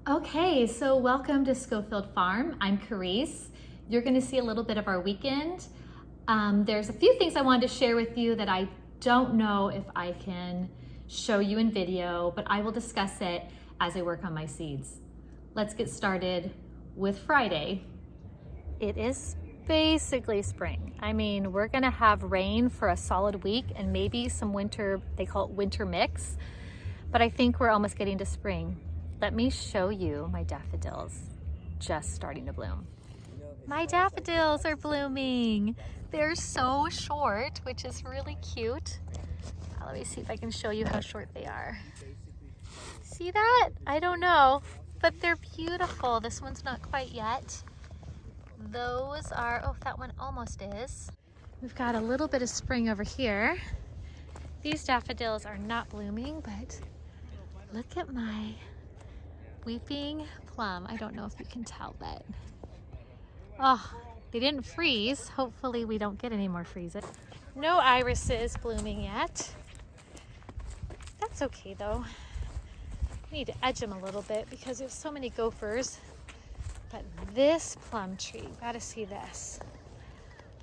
Okay, so welcome to Scofield Farm. I'm Carice. You're going to see a little bit of our weekend. There's a few things I wanted to share with you that I don't know if I can show you in video, but I will discuss it as I work on my seeds. Let's get started with Friday. It is basically spring. I mean, we're going to have rain for a solid week and maybe some winter, they call it winter mix, but I think we're almost getting to spring. Let me show you my daffodils just starting to bloom. My daffodils are blooming. They're so short, which is really cute. Let me see if I can show you how short they are. See that? I don't know, but they're beautiful. This one's not quite yet. Those are, oh, that one almost is. We've got a little bit of spring over here. These daffodils are not blooming, but look at my weeping plum. I don't know if you can tell, but oh, they didn't freeze. Hopefully we don't get any more freezes. No irises blooming yet. That's okay though. I need to edge them a little bit because there's so many gophers. But this plum tree, gotta see this.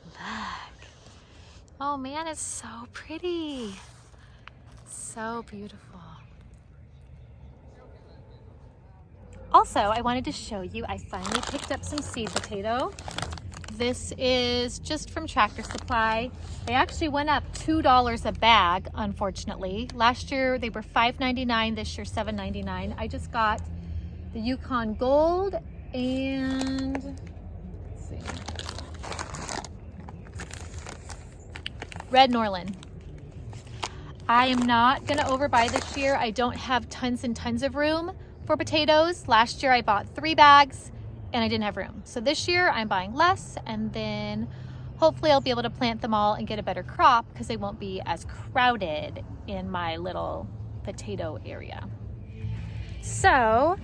Look. Oh man, it's so pretty. So beautiful. Also, I wanted to show you, I finally picked up some seed potato. This is just from Tractor Supply. They actually went up $2 a bag, unfortunately. Last year they were $5.99, this year $7.99. I just got the Yukon Gold and, let's see, Red Norland. I am not gonna overbuy this year. I don't have tons and tons of room for potatoes. Last year I bought 3 bags and I didn't have room. So this year I'm buying less, and then hopefully I'll be able to plant them all and get a better crop because they won't be as crowded in my little potato area. So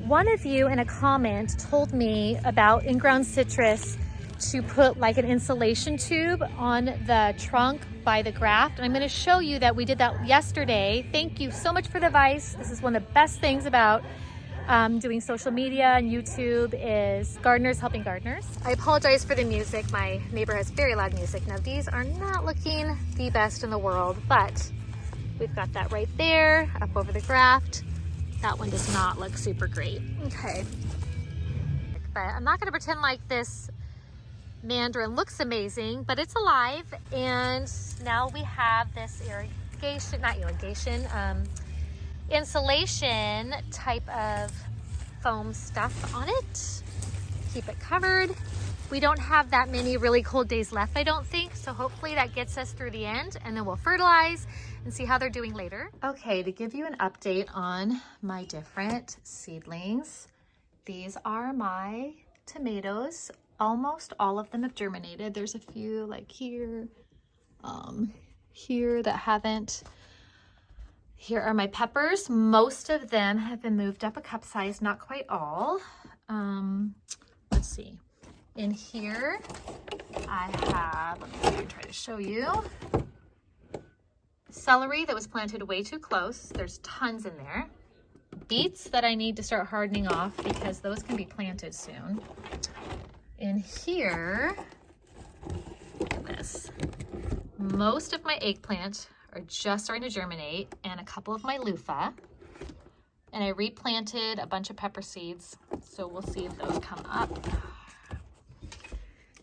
one of you in a comment told me about in-ground citrus to put like an insulation tube on the trunk by the graft. And I'm going to show you that we did that yesterday. Thank you so much for the advice. This is one of the best things about doing social media and YouTube is gardeners helping gardeners. I apologize for the music. My neighbor has very loud music. Now these are not looking the best in the world, but we've got that right there up over the graft. That one does not look super great. Okay. But I'm not going to pretend like this mandarin looks amazing, but it's alive. And now we have this insulation type of foam stuff on it. Keep it covered. We don't have that many really cold days left, I don't think. So hopefully that gets us through the end, and then we'll fertilize and see how they're doing later. Okay, to give you an update on my different seedlings, these are my tomatoes. Almost all of them have germinated. There's a few like here that haven't. Here are my peppers. Most of them have been moved up a cup size, not quite all. Let's see. In here, I have, let me try to show you, celery that was planted way too close. There's tons in there. Beets that I need to start hardening off because those can be planted soon. In here, look at this. Most of my eggplant are just starting to germinate, and a couple of my loofah. And I replanted a bunch of pepper seeds, so we'll see if those come up.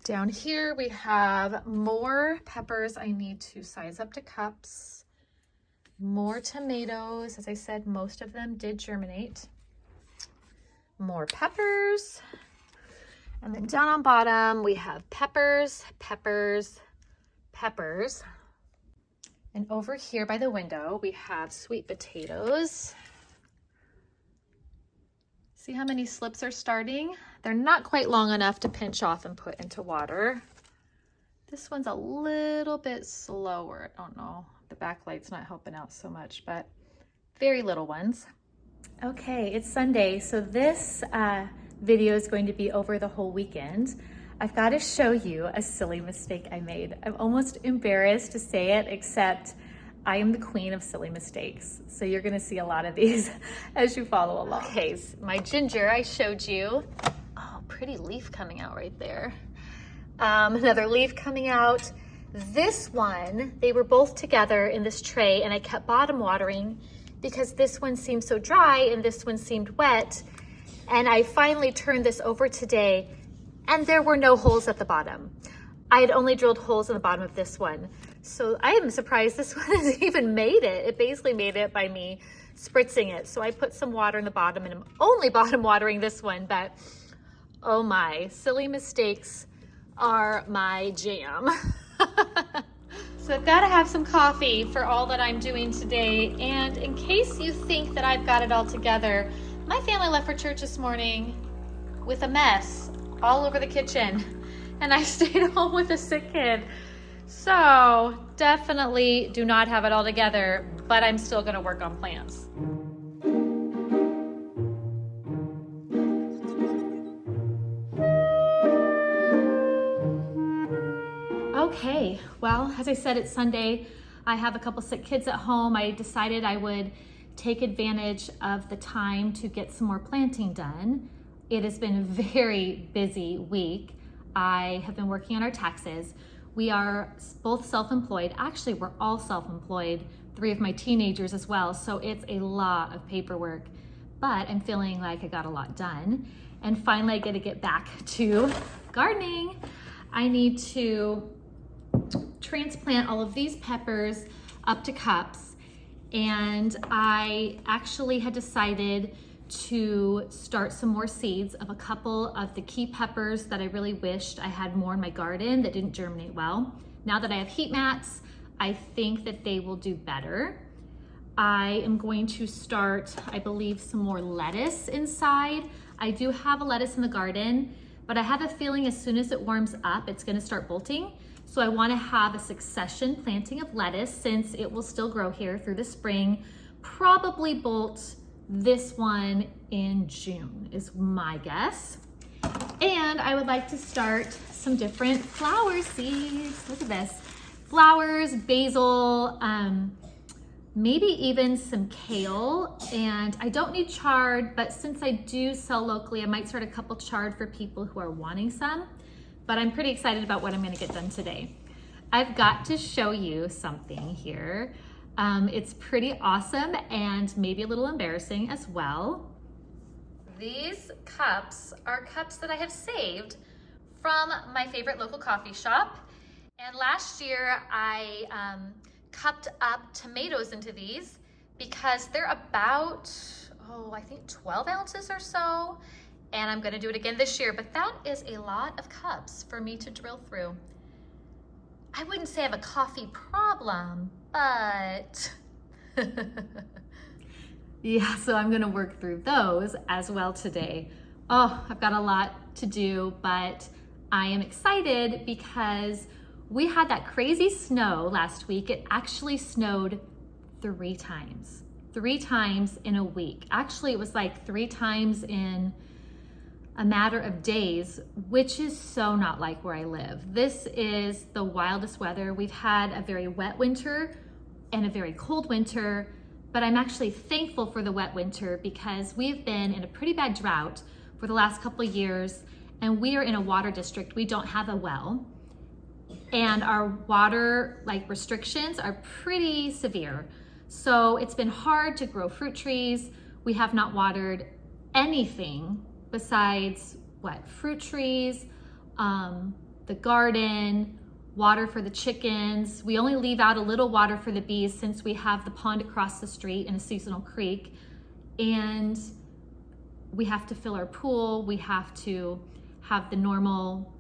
Down here we have more peppers I need to size up to cups. More tomatoes. As I said, most of them did germinate. More peppers. And then down on bottom, we have peppers, peppers, peppers. And over here by the window, we have sweet potatoes. See how many slips are starting? They're not quite long enough to pinch off and put into water. This one's a little bit slower. I don't know, the backlight's not helping out so much, but very little ones. Okay, it's Sunday, so this video is going to be over the whole weekend. I've got to show you a silly mistake I made. I'm almost embarrassed to say it, except I am the queen of silly mistakes. So you're gonna see a lot of these as you follow along. Okay, so my ginger I showed you. Oh, pretty leaf coming out right there. Another leaf coming out. This one, they were both together in this tray and I kept bottom watering because this one seemed so dry and this one seemed wet. And I finally turned this over today and there were no holes at the bottom. I had only drilled holes in the bottom of this one. So I am surprised this one has even made it. It basically made it by me spritzing it. So I put some water in the bottom and I'm only bottom watering this one, but oh my, silly mistakes are my jam. So I've got to have some coffee for all that I'm doing today. And in case you think that I've got it all together, my family left for church this morning with a mess all over the kitchen. And I stayed home with a sick kid. So definitely do not have it all together, but I'm still gonna work on plants. Okay, well, as I said, it's Sunday. I have a couple sick kids at home. I decided I would take advantage of the time to get some more planting done. It has been a very busy week. I have been working on our taxes. We are both self-employed. Actually, we're all self-employed, 3 of my teenagers as well. So it's a lot of paperwork, but I'm feeling like I got a lot done. And finally, I get to get back to gardening. I need to transplant all of these peppers up to cups. And I actually had decided to start some more seeds of a couple of the key peppers that I really wished I had more in my garden that didn't germinate well. Now that I have heat mats, I think that they will do better. I am going to start, I believe, some more lettuce inside. I do have a lettuce in the garden, but I have a feeling as soon as it warms up, it's gonna start bolting. So I wanna have a succession planting of lettuce since it will still grow here through the spring, probably bolt this one in June is my guess. And I would like to start some different flower seeds. Look at this. Flowers, basil, maybe even some kale. And I don't need chard, but since I do sell locally, I might start a couple chard for people who are wanting some. But I'm pretty excited about what I'm gonna get done today. I've got to show you something here. It's pretty awesome and maybe a little embarrassing as well. These cups are cups that I have saved from my favorite local coffee shop. And last year I cupped up tomatoes into these because they're about, I think 12 ounces or so. And I'm gonna do it again this year, but that is a lot of cups for me to drill through. I wouldn't say I have a coffee problem, but yeah, so I'm gonna work through those as well today. Oh, I've got a lot to do, but I am excited because we had that crazy snow last week. It actually snowed 3 times. 3 times in a week. Actually, it was like 3 times in a matter of days, which is so not like where I live. This is the wildest weather. We've had a very wet winter and a very cold winter, but I'm actually thankful for the wet winter because we've been in a pretty bad drought for the last couple of years, and we are in a water district. We don't have a well, and our water restrictions are pretty severe. So it's been hard to grow fruit trees. We have not watered anything besides fruit trees, the garden, water for the chickens. We only leave out a little water for the bees since we have the pond across the street and a seasonal creek. And we have to fill our pool. We have to have the normal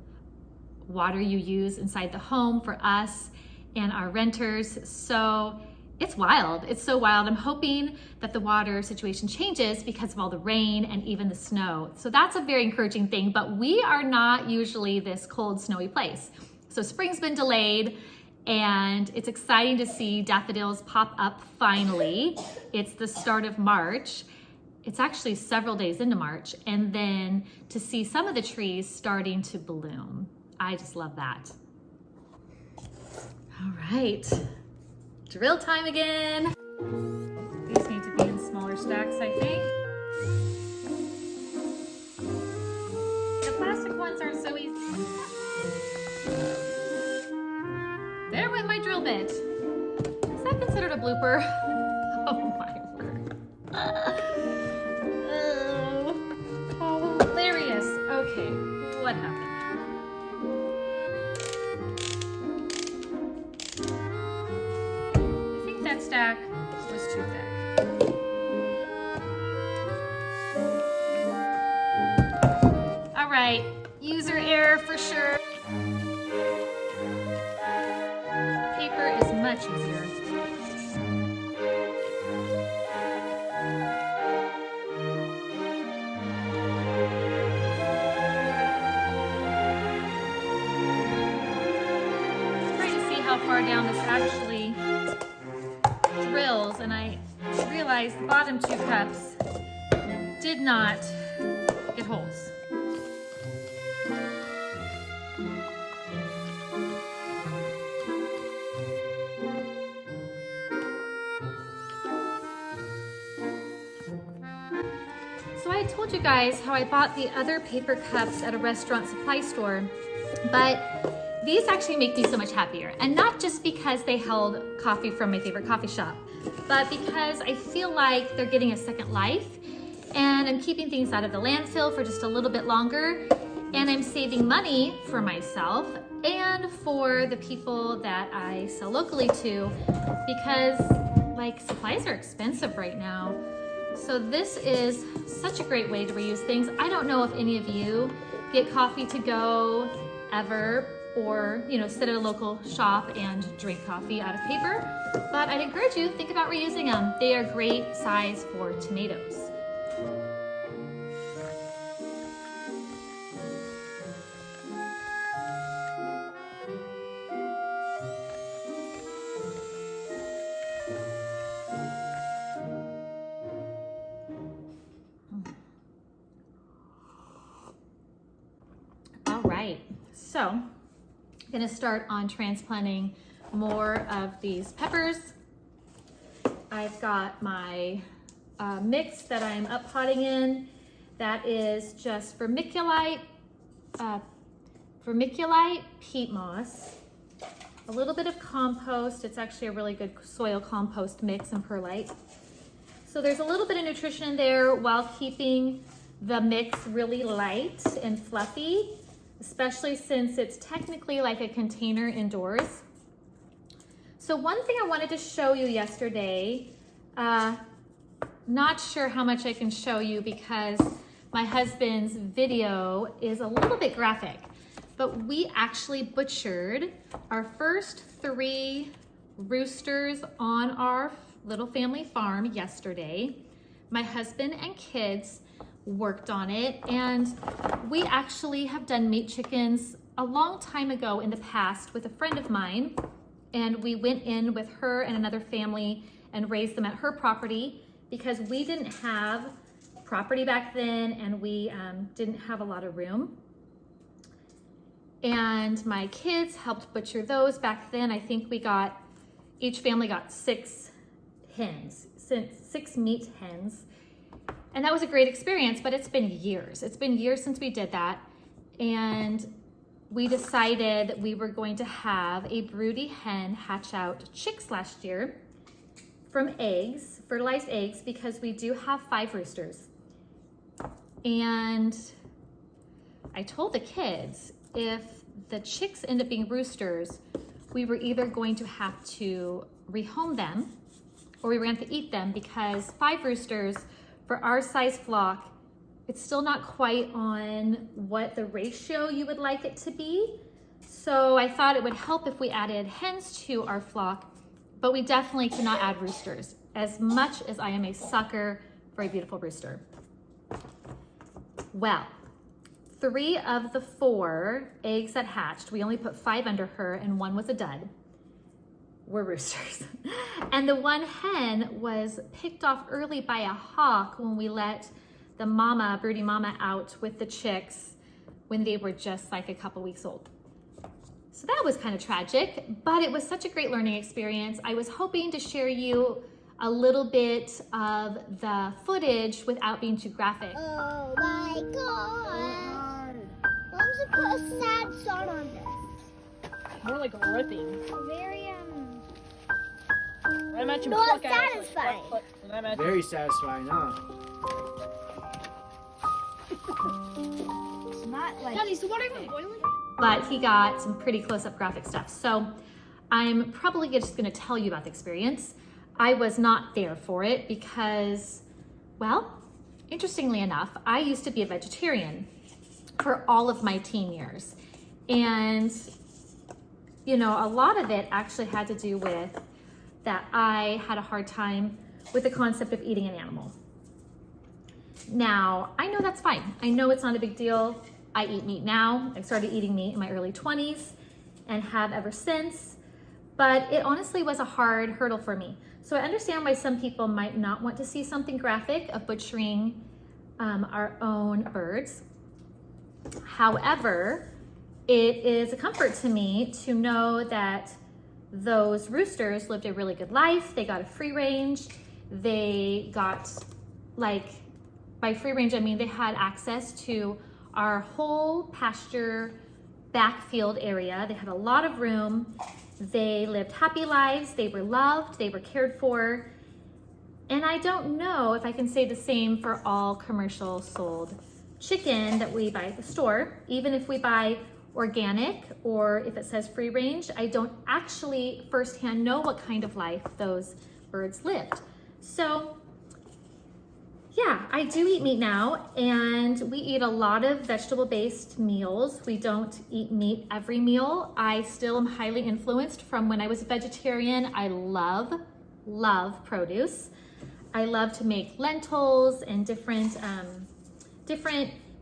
water you use inside the home for us and our renters. So it's wild. It's so wild. I'm hoping that the water situation changes because of all the rain and even the snow. So that's a very encouraging thing, but we are not usually this cold, snowy place. So spring's been delayed and it's exciting to see daffodils pop up finally. It's the start of March. It's actually several days into March, and then to see some of the trees starting to bloom. I just love that. All right. Drill time again. These need to be in smaller stacks, I think. The plastic ones aren't so easy. There went my drill bit. Is that considered a blooper? Oh my word. Oh, hilarious. Okay, what happened? I think that stack was too thick. All right, user error for sure. Paper is much easier. How far down this actually drills, and I realized the bottom 2 cups did not get holes. So I told you guys how I bought the other paper cups at a restaurant supply store, but these actually make me so much happier. And not just because they held coffee from my favorite coffee shop, but because I feel like they're getting a second life, and I'm keeping things out of the landfill for just a little bit longer, and I'm saving money for myself and for the people that I sell locally to, because like supplies are expensive right now. So this is such a great way to reuse things. I don't know if any of you get coffee to go ever, or sit at a local shop and drink coffee out of paper, but I'd encourage you to think about reusing them. They are great size for tomatoes. All right, so I'm gonna start on transplanting more of these peppers. I've got my mix that I'm up potting in. That is just vermiculite, peat moss, a little bit of compost. It's actually a really good soil compost mix, and perlite. So there's a little bit of nutrition in there while keeping the mix really light and fluffy, especially since it's technically like a container indoors. So one thing I wanted to show you yesterday, not sure how much I can show you because my husband's video is a little bit graphic, but we actually butchered our first 3 roosters on our little family farm yesterday. My husband and kids worked on it, and we actually have done meat chickens a long time ago in the past with a friend of mine, and we went in with her and another family and raised them at her property because we didn't have property back then, and we didn't have a lot of room. And my kids helped butcher those back then. I think each family got 6 hens, 6 meat hens. And that was a great experience, but it's been years. It's been years since we did that. And we decided that we were going to have a broody hen hatch out chicks last year from eggs, fertilized eggs, because we do have 5 roosters. And I told the kids, if the chicks end up being roosters, we were either going to have to rehome them or we were going to have to eat them, because 5 roosters for our size flock, it's still not quite on what the ratio you would like it to be. So I thought it would help if we added hens to our flock, but we definitely cannot add roosters, as much as I am a sucker for a beautiful rooster. Well, 3 of the 4 eggs that hatched, we only put 5 under her and 1 was a dud, were roosters. And the 1 hen was picked off early by a hawk when we let the mama, broody mama, out with the chicks when they were just like a couple weeks old. So that was kind of tragic, but it was such a great learning experience. I was hoping to share you a little bit of the footage without being too graphic. Oh my God! Mom's put a sad song on this. More like ripping. A very I imagine not pluck out, satisfying. pluck, and I imagine Very satisfying, huh? It's not like. Daddy, so what are you boiling? But he got some pretty close-up graphic stuff. So I'm probably just gonna tell you about the experience. I was not there for it because, well, interestingly enough, I used to be a vegetarian for all of my teen years. And, you know, a lot of it actually had to do with that I had a hard time with the concept of eating an animal. Now, I know that's fine. I know it's not a big deal. I eat meat now. I started eating meat in my early 20s and have ever since, but it honestly was a hard hurdle for me. So I understand why some people might not want to see something graphic of butchering our own birds. However, it is a comfort to me to know that those roosters lived a really good life. They got a free range. They got, like, by free range, I mean they had access to our whole pasture backfield area. They had a lot of room. They lived happy lives. They were loved. They were cared for. And I don't know if I can say the same for all commercial sold chicken that we buy at the store. Even if we buy organic or if it says free range, I don't actually firsthand know what kind of life those birds lived. So yeah, I do eat meat now, and we eat a lot of vegetable-based meals. We don't eat meat every meal. I still am highly influenced from when I was a vegetarian. I love produce. I love to make lentils and different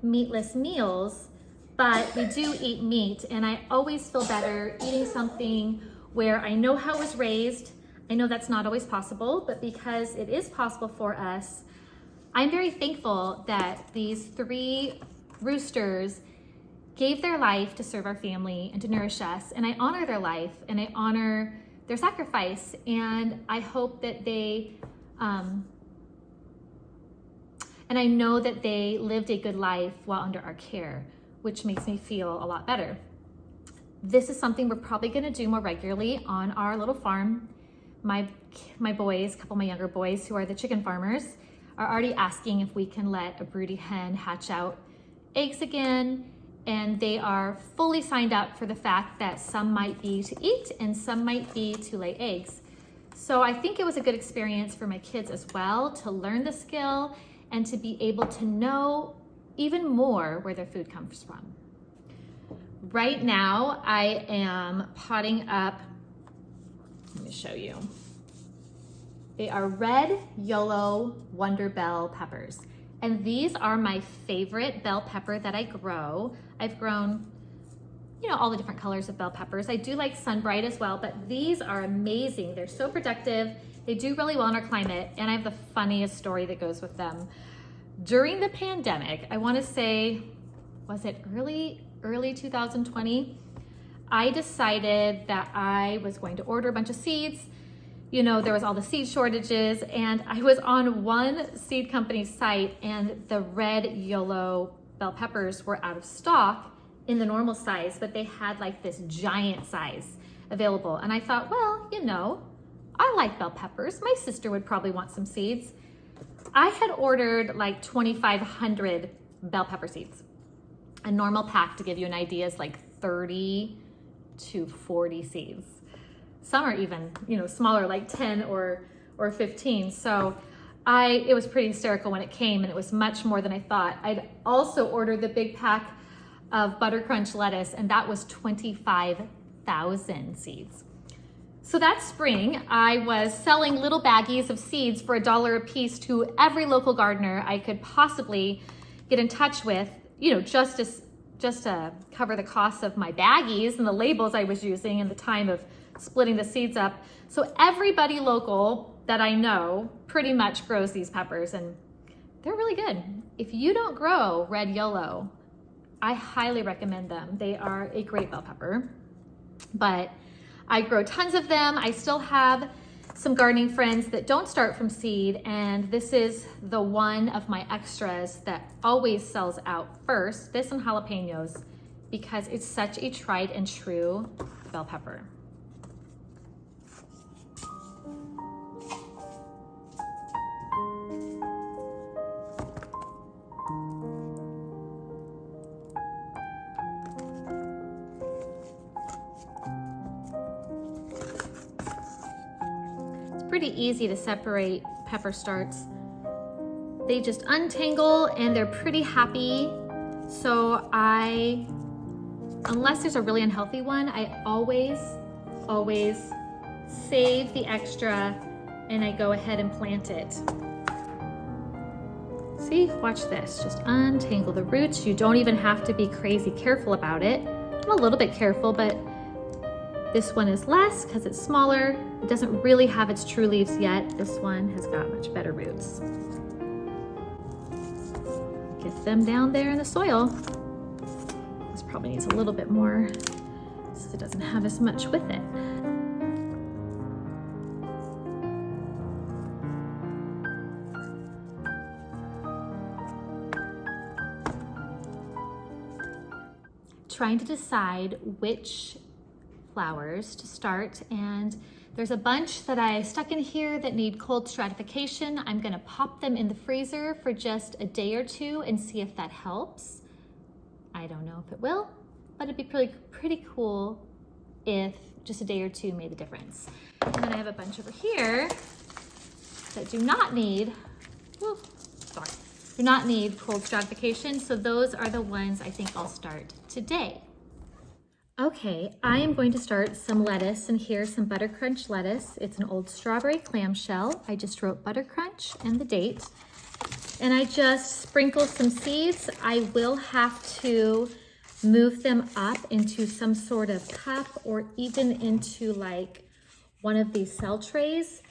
meatless meals, but we do eat meat, and I always feel better eating something where I know how it was raised. I know that's not always possible, but because it is possible for us, I'm very thankful that these 3 roosters gave their life to serve our family and to nourish us. And I honor their life and I honor their sacrifice. And I hope that they, and I know that they lived a good life while under our care, which makes me feel a lot better. This is something we're probably gonna do more regularly on our little farm. My boys, a couple of my younger boys who are the chicken farmers, are already asking if we can let a broody hen hatch out eggs again, and they are fully signed up for the fact that some might be to eat and some might be to lay eggs. So I think it was a good experience for my kids as well to learn the skill and to be able to know even more where their food comes from. Right now I am potting up, let me show you. They are red Yolo Wonder Bell peppers. And these are my favorite bell pepper that I grow. I've grown, you know, all the different colors of bell peppers. I do like Sunbright as well, but these are amazing. They're so productive. They do really well in our climate. And I have the funniest story that goes with them. During the pandemic, I wanna say, was it early 2020? I decided that I was going to order a bunch of seeds. You know, there was all the seed shortages, and I was on one seed company's site and the red Yolo bell peppers were out of stock in the normal size, but they had like this giant size available. And I thought, well, you know, I like bell peppers. My sister would probably want some seeds. I had ordered like 2,500 bell pepper seeds. A normal pack, to give you an idea, is like 30 to 40 seeds. Some are even, you know, smaller, like 10 or 15. So it was pretty hysterical when it came, and it was much more than I thought. I'd also ordered the big pack of Butter Crunch lettuce, and that was 25,000 seeds. So that spring, I was selling little baggies of seeds for $1 a piece to every local gardener I could possibly get in touch with, you know, just to cover the cost of my baggies and the labels I was using and the time of splitting the seeds up. So everybody local that I know pretty much grows these peppers, and they're really good. If you don't grow red Yolo, I highly recommend them. They are a great bell pepper. but I grow tons of them. I still have some gardening friends that don't start from seed, and this is the one of my extras that always sells out first, this and jalapenos, because it's such a tried and true bell pepper. Pretty easy to separate pepper starts. They just untangle and they're pretty happy. So unless there's a really unhealthy one, I always save the extra and I go ahead and plant it. See, watch this, just untangle the roots. You don't even have to be crazy careful about it. I'm a little bit careful, but this one is less because it's smaller. It doesn't really have its true leaves yet. This one has got much better roots. Get them down there in the soil. This probably needs a little bit more since it doesn't have as much with it. Trying to decide which flowers to start, and there's a bunch that I stuck in here that need cold stratification. I'm gonna pop them in the freezer for just a day or two and see if that helps. I don't know if it will, but it'd be pretty cool if just a day or two made the difference. And then I have a bunch over here that do not need, do not need cold stratification, so those are the ones I think I'll start today. Okay, I am going to start some lettuce, and here's some Butter Crunch lettuce. It's an old strawberry clamshell. I just wrote Butter Crunch and the date. And I just sprinkle some seeds. I will have to move them up into some sort of cup or even into like one of these cell trays.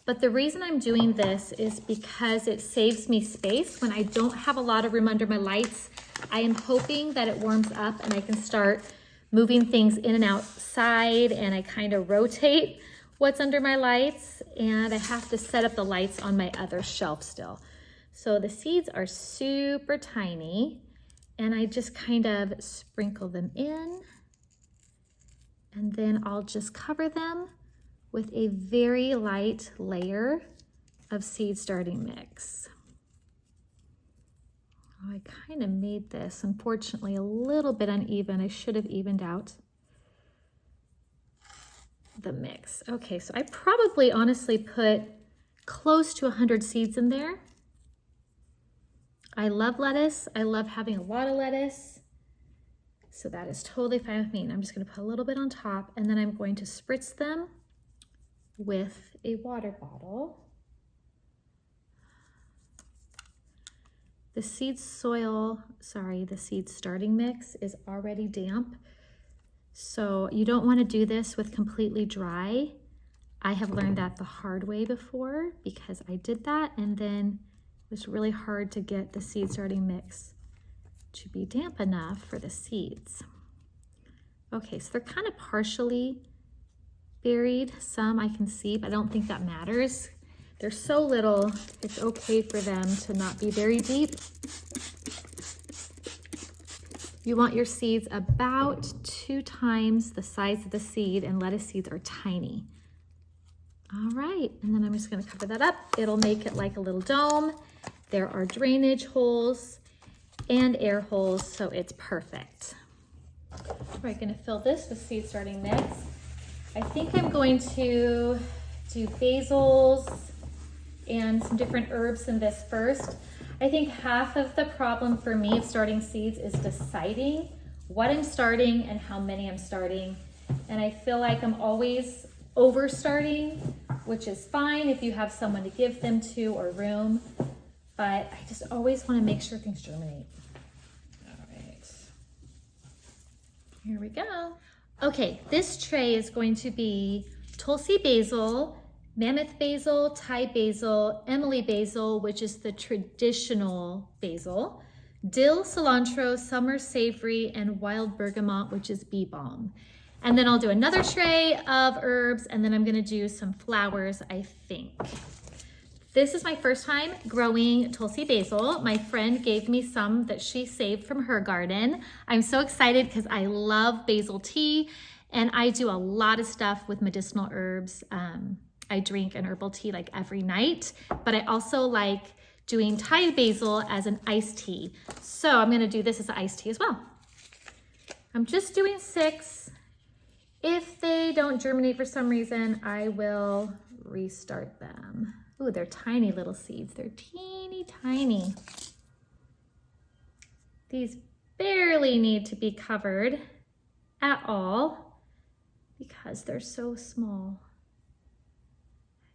But the reason I'm doing this is because it saves me space. When I don't have a lot of room under my lights, I am hoping that it warms up and I can start moving things in and outside, and I kind of rotate what's under my lights, and I have to set up the lights on my other shelf still. So the seeds are super tiny, and I just kind of sprinkle them in, and then I'll just cover them with a very light layer of seed starting mix. Oh, I kind of made this, unfortunately, a little bit uneven. I should have evened out the mix. Okay, so I probably honestly put close to 100 seeds in there. I love lettuce. I love having a lot of lettuce. So that is totally fine with me. And I'm just going to put a little bit on top, and then I'm going to spritz them with a water bottle. The seed starting mix is already damp. So you don't want to do this with completely dry. I have learned that the hard way before because I did that, and then it was really hard to get the seed starting mix to be damp enough for the seeds. Okay, so they're kind of partially buried. Some I can see, but I don't think that matters. They're so little, it's okay for them to not be very deep. You want your seeds about 2 times the size of the seed, and lettuce seeds are tiny. All right, and then I'm just gonna cover that up. It'll make it like a little dome. There are drainage holes and air holes, so it's perfect. We're gonna fill this with seed starting mix. I think I'm going to do basils and some different herbs in this first. I think half of the problem for me of starting seeds is deciding what I'm starting and how many I'm starting. And I feel like I'm always over starting, which is fine if you have someone to give them to or room, but I just always want to make sure things germinate. All right, here we go. Okay, this tray is going to be Tulsi basil, Mammoth basil, Thai basil, Emily basil, which is the traditional basil, Dill, cilantro, summer savory, and wild bergamot, which is bee balm. And then I'll do another tray of herbs, and then I'm gonna do some flowers, I think. This is my first time growing Tulsi basil. My friend gave me some that she saved from her garden. I'm so excited because I love basil tea, and I do a lot of stuff with medicinal herbs. I drink an herbal tea like every night, but I also like doing Thai basil as an iced tea. So I'm gonna do this as an iced tea as well. I'm just doing 6. If they don't germinate for some reason, I will restart them. Ooh, they're tiny little seeds. They're teeny tiny. These barely need to be covered at all because they're so small.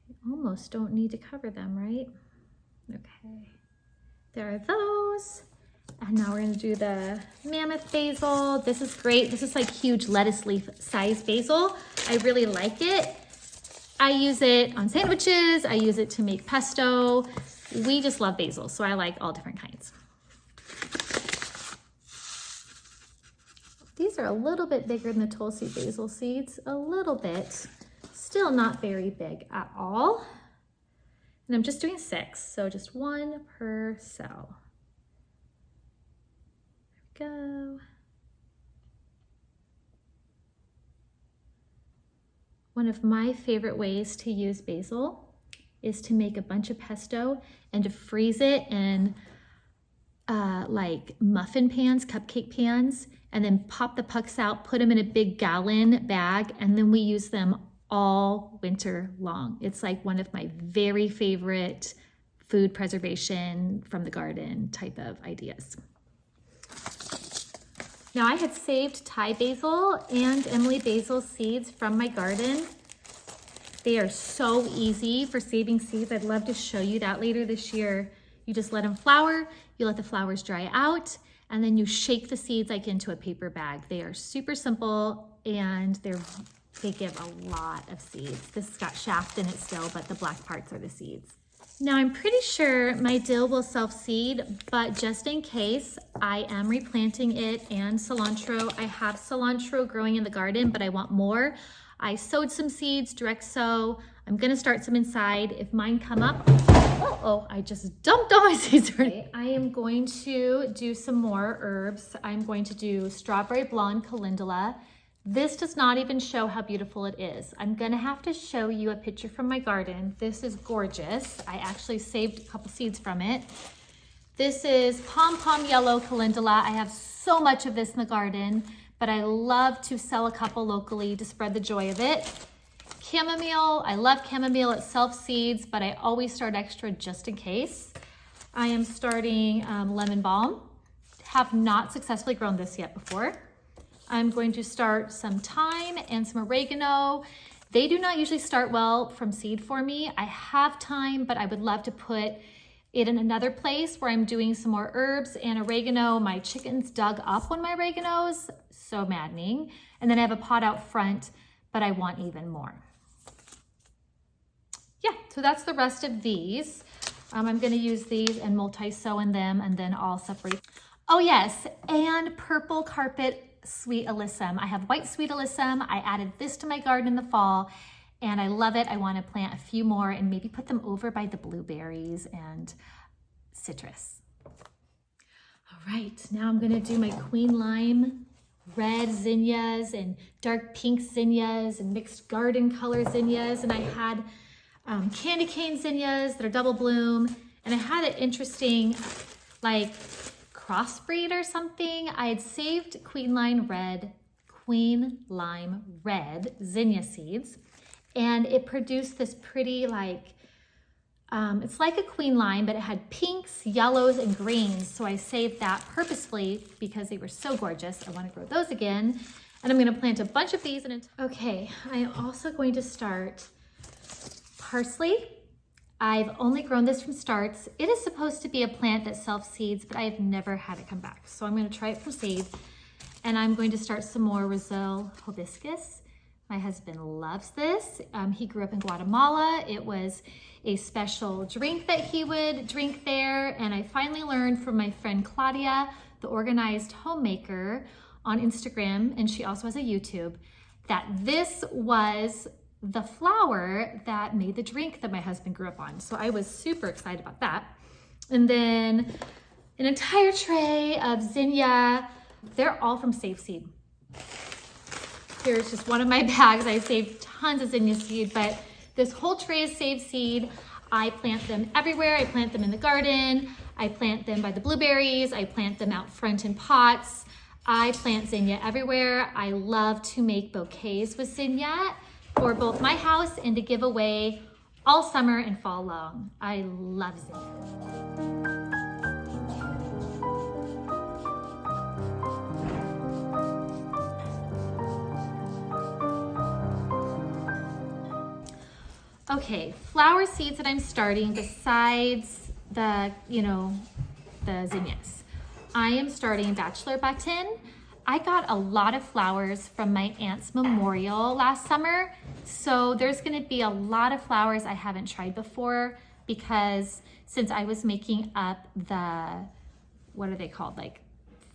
I almost don't need to cover them, right? Okay, there are those. And now we're gonna do the Mammoth basil. This is great. This is like huge lettuce leaf size basil. I really like it. I use it on sandwiches. I use it to make pesto. We just love basil, so I like all different kinds. These are a little bit bigger than the Tulsi basil seeds, a little bit. Still not very big at all. And I'm just doing 6, so just 1 per cell. There we go. One of my favorite ways to use basil is to make a bunch of pesto and to freeze it in like muffin pans, cupcake pans, and then pop the pucks out, put them in a big gallon bag, and then we use them all winter long. It's like one of my very favorite food preservation from the garden type of ideas. Now I had saved Thai basil and Emily basil seeds from my garden. They are so easy for saving seeds. I'd love to show you that later this year. You just let them flower, you let the flowers dry out, and then you shake the seeds like into a paper bag. They are super simple and they give a lot of seeds. This has got shaft in it still, but the black parts are the seeds. Now I'm pretty sure my dill will self-seed, but just in case, I am replanting it and cilantro. I have cilantro growing in the garden, but I want more. I sowed some seeds, direct sow. I'm gonna start some inside. If mine come up, oh, I just dumped all my seeds already. I am going to do some more herbs. I'm going to do strawberry blonde calendula. This does not even show how beautiful it is. I'm gonna have to show you a picture from my garden. This is gorgeous. I actually saved a couple seeds from it. This is pom-pom yellow calendula. I have so much of this in the garden, but I love to sell a couple locally to spread the joy of it. Chamomile, I love chamomile. It self-seeds, but I always start extra just in case. I am starting lemon balm. Have not successfully grown this yet before. I'm going to start some thyme and some oregano. They do not usually start well from seed for me. I have thyme, but I would love to put it in another place where I'm doing some more herbs and oregano. My chickens dug up one of my oreganos, so maddening. And then I have a pot out front, but I want even more. Yeah, so that's the rest of these. I'm gonna use these and multi-sow in them and then I'll separate. Oh yes, and purple carpet sweet alyssum. I have white sweet alyssum. I added this to my garden in the fall and I love it. I want to plant a few more and maybe put them over by the blueberries and citrus. All right, now I'm going to do my queen lime red zinnias and dark pink zinnias and mixed garden color zinnias. And I had candy cane zinnias that are double bloom. And I had an interesting like crossbreed or something. I had saved queen lime red zinnia seeds, and it produced this pretty like, it's like a queen lime, but it had pinks, yellows, and greens. So I saved that purposefully because they were so gorgeous. I want to grow those again. And I'm going to plant a bunch of these in it. Okay, I am also going to start parsley. I've only grown this from starts. It is supposed to be a plant that self-seeds, but I have never had it come back. So I'm going to try it from seed. And I'm going to start some more Roselle Hibiscus. My husband loves this. He grew up in Guatemala. It was a special drink that he would drink there. And I finally learned from my friend Claudia, the Organized Homemaker on Instagram, and she also has a YouTube, that this was the flower that made the drink that my husband grew up on. So I was super excited about that. And then an entire tray of Zinnia. They're all from Save Seed. Here's just one of my bags. I saved tons of Zinnia seed, but this whole tray is Save Seed. I plant them everywhere. I plant them in the garden. I plant them by the blueberries. I plant them out front in pots. I plant Zinnia everywhere. I love to make bouquets with Zinnia for both my house and to give away all summer and fall long. I love Zinnia. Okay, flower seeds that I'm starting besides the, the Zinnias. I am starting Bachelor Button. I got a lot of flowers from my aunt's memorial last summer. So there's gonna be a lot of flowers I haven't tried before because since I was making up the, what are they called? Like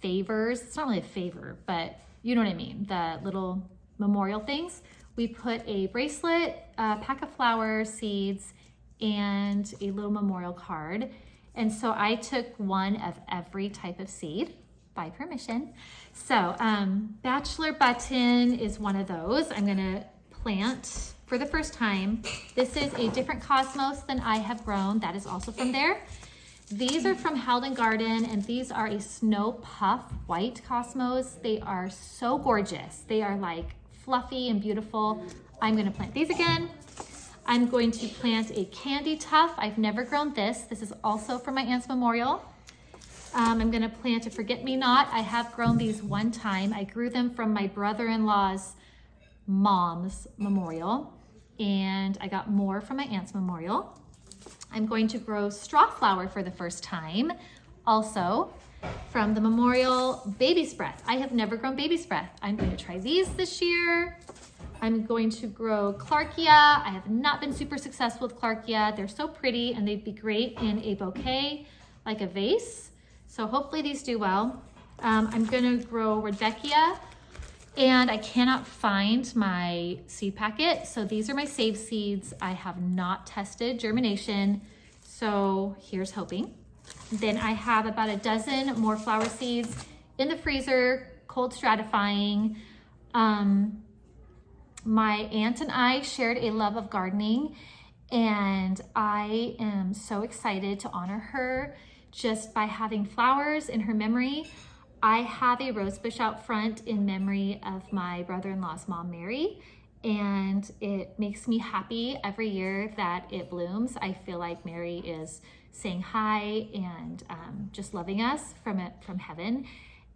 favors. It's not really a favor, but you know what I mean. The little memorial things. We put a bracelet, a pack of flower seeds, and a little memorial card. And so I took one of every type of seed by permission. So Bachelor Button is one of those. I'm gonna plant for the first time. This is a different cosmos than I have grown. That is also from there. These are from Howland Garden, and these are a snow puff white cosmos. They are so gorgeous. They are like fluffy and beautiful. I'm gonna plant these again. I'm going to plant a Candytuft. I've never grown this. This is also from my aunt's memorial. I'm gonna plant a forget-me-not. I have grown these one time. I grew them from my brother-in-law's mom's memorial, and I got more from my aunt's memorial. I'm going to grow straw flower for the first time, also from the memorial baby's breath. I have never grown baby's breath. I'm going to try these this year. I'm going to grow Clarkia. I have not been super successful with Clarkia. They're so pretty and they'd be great in a bouquet, like a vase. So hopefully these do well. I'm gonna grow Rudbekia, and I cannot find my seed packet. So these are my save seeds. I have not tested germination. So here's hoping. Then I have about a dozen more flower seeds in the freezer, cold stratifying. My aunt and I shared a love of gardening, and I am so excited to honor her just by having flowers in her memory. I have a rose bush out front in memory of my brother-in-law's mom, Mary, and it makes me happy every year that it blooms. I feel like Mary is saying hi and just loving us from heaven.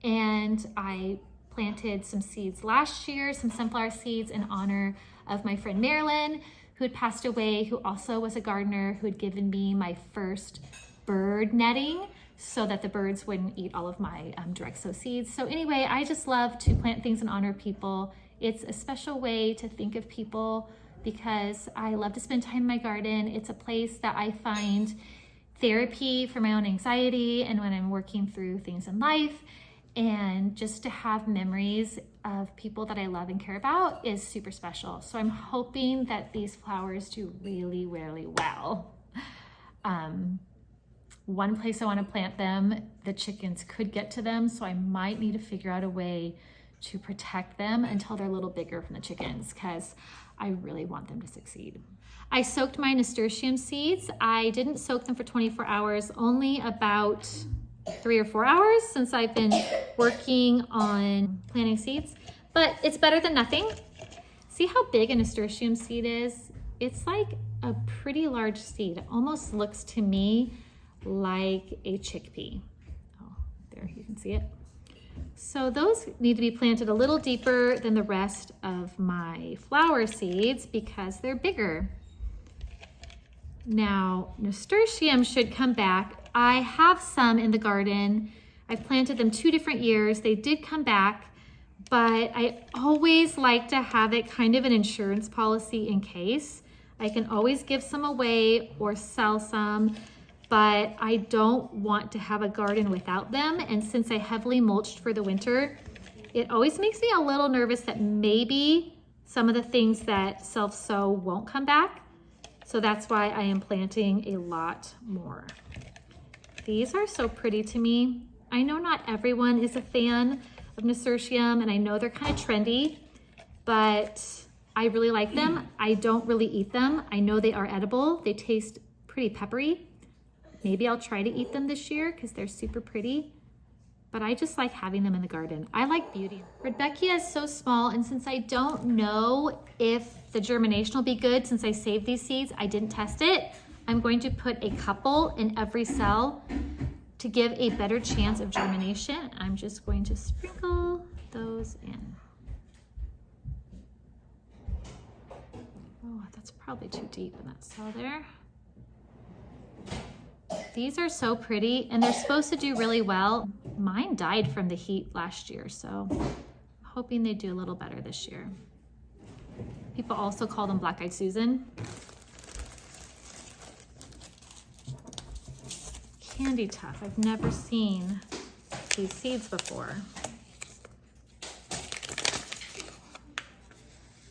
And I planted some seeds last year, some sunflower seeds in honor of my friend Marilyn, who had passed away, who also was a gardener, who had given me my first bird netting so that the birds wouldn't eat all of my direct sow seeds. So anyway, I just love to plant things in honor of people. It's a special way to think of people because I love to spend time in my garden. It's a place that I find therapy for my own anxiety and when I'm working through things in life. And just to have memories of people that I love and care about is super special. So I'm hoping that these flowers do really, really well. One place I want to plant them, the chickens could get to them, so I might need to figure out a way to protect them until they're a little bigger from the chickens because I really want them to succeed. I soaked my nasturtium seeds. I didn't soak them for 24 hours, only about 3 or 4 hours since I've been working on planting seeds, but it's better than nothing. See how big a nasturtium seed is? It's like a pretty large seed. It almost looks to me like a chickpea. Oh, there, you can see it. So those need to be planted a little deeper than the rest of my flower seeds because they're bigger. Now, nasturtium should come back. I have some in the garden. I've planted them 2 different years. They did come back, but I always like to have it kind of an insurance policy in case. I can always give some away or sell some, but I don't want to have a garden without them. And since I heavily mulched for the winter, it always makes me a little nervous that maybe some of the things that self-sow won't come back. So that's why I am planting a lot more. These are so pretty to me. I know not everyone is a fan of nasturtium, and I know they're kind of trendy, but I really like them. I don't really eat them. I know they are edible. They taste pretty peppery. Maybe I'll try to eat them this year because they're super pretty, but I just like having them in the garden. I like beauty. Rudbekia is so small, and since I don't know if the germination will be good, since I saved these seeds, I didn't test it. I'm going to put a couple in every cell to give a better chance of germination. I'm just going to sprinkle those in. Oh, that's probably too deep in that cell there. These are so pretty, and they're supposed to do really well. Mine died from the heat last year, so I'm hoping they do a little better this year. People also call them Black-Eyed Susan. Candytuft, I've never seen these seeds before.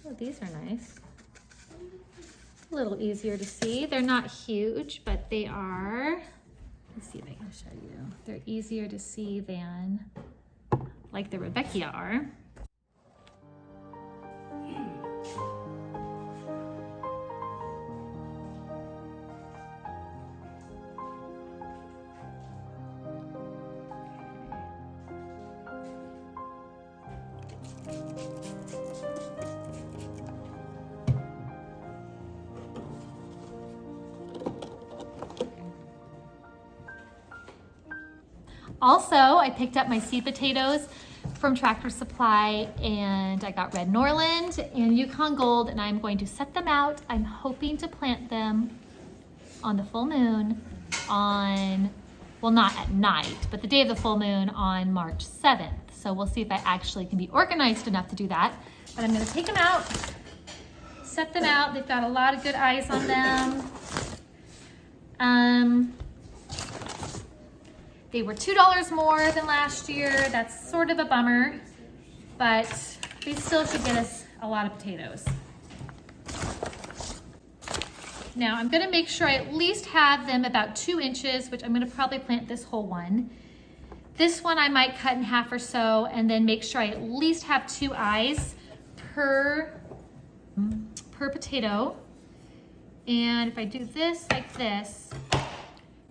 Oh, these are nice. A little easier to see. They're not huge, but they are, let's see if I can show you. They're easier to see than like the Rudbekia are. Also, I picked up my seed potatoes from Tractor Supply, and I got Red Norland and Yukon Gold, and I'm going to set them out. I'm hoping to plant them on the full moon on, well, not at night, but the day of the full moon on March 7th. So we'll see if I actually can be organized enough to do that. But I'm gonna take them out, set them out. They've got a lot of good eyes on them. They were $2 more than last year. That's sort of a bummer, but they still should get us a lot of potatoes. Now I'm gonna make sure I at least have them about 2 inches, which I'm gonna probably plant this whole one. This one I might cut in half or so, and then make sure I at least have 2 eyes per potato. And if I do this like this,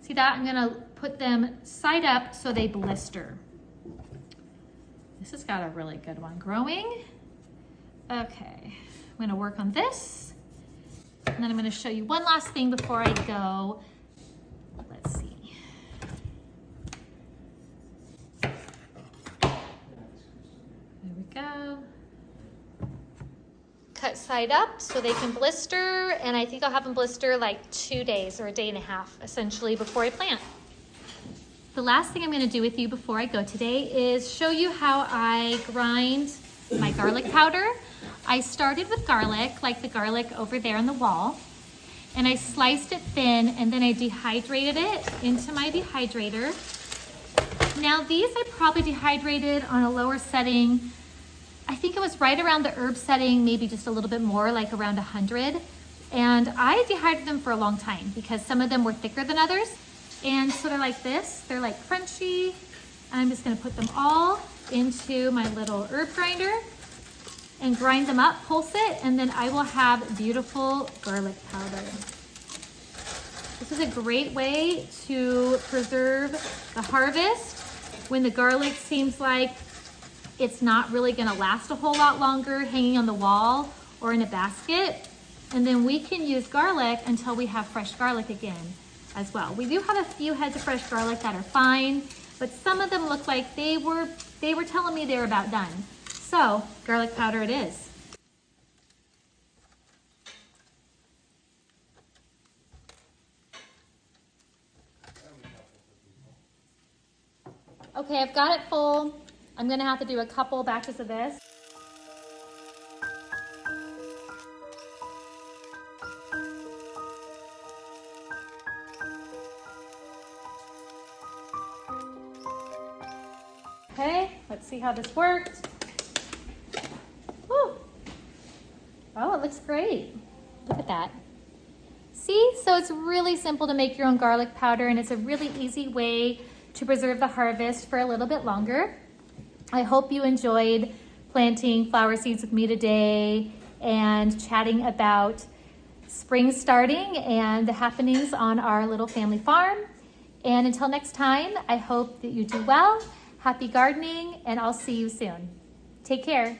see that? I'm gonna put them side up so they blister. This has got a really good one growing. Okay, I'm gonna work on this. And then I'm gonna show you one last thing before I go. Let's see. There we go. Cut side up so they can blister, and I think I'll have them blister like 2 days or a day and a half essentially before I plant. The last thing I'm going to do with you before I go today is show you how I grind my garlic powder. I started with garlic, like the garlic over there on the wall, and I sliced it thin, and then I dehydrated it into my dehydrator. Now these I probably dehydrated on a lower setting. I think it was right around the herb setting, maybe just a little bit more, like around 100. And I dehydrated them for a long time because some of them were thicker than others. And so they're like this, they're like crunchy. I'm just gonna put them all into my little herb grinder and grind them up, pulse it, and then I will have beautiful garlic powder. This is a great way to preserve the harvest when the garlic seems like it's not really gonna last a whole lot longer hanging on the wall or in a basket. And then we can use garlic until we have fresh garlic again as well. We do have a few heads of fresh garlic that are fine, but some of them look like they were telling me they were about done. So garlic powder it is. Okay, I've got it full. I'm gonna have to do a couple batches of this. Okay, let's see how this worked. Woo. Oh, it looks great. Look at that. See, so it's really simple to make your own garlic powder, and it's a really easy way to preserve the harvest for a little bit longer. I hope you enjoyed planting flower seeds with me today and chatting about spring starting and the happenings on our little family farm. And until next time, I hope that you do well. Happy gardening, and I'll see you soon. Take care.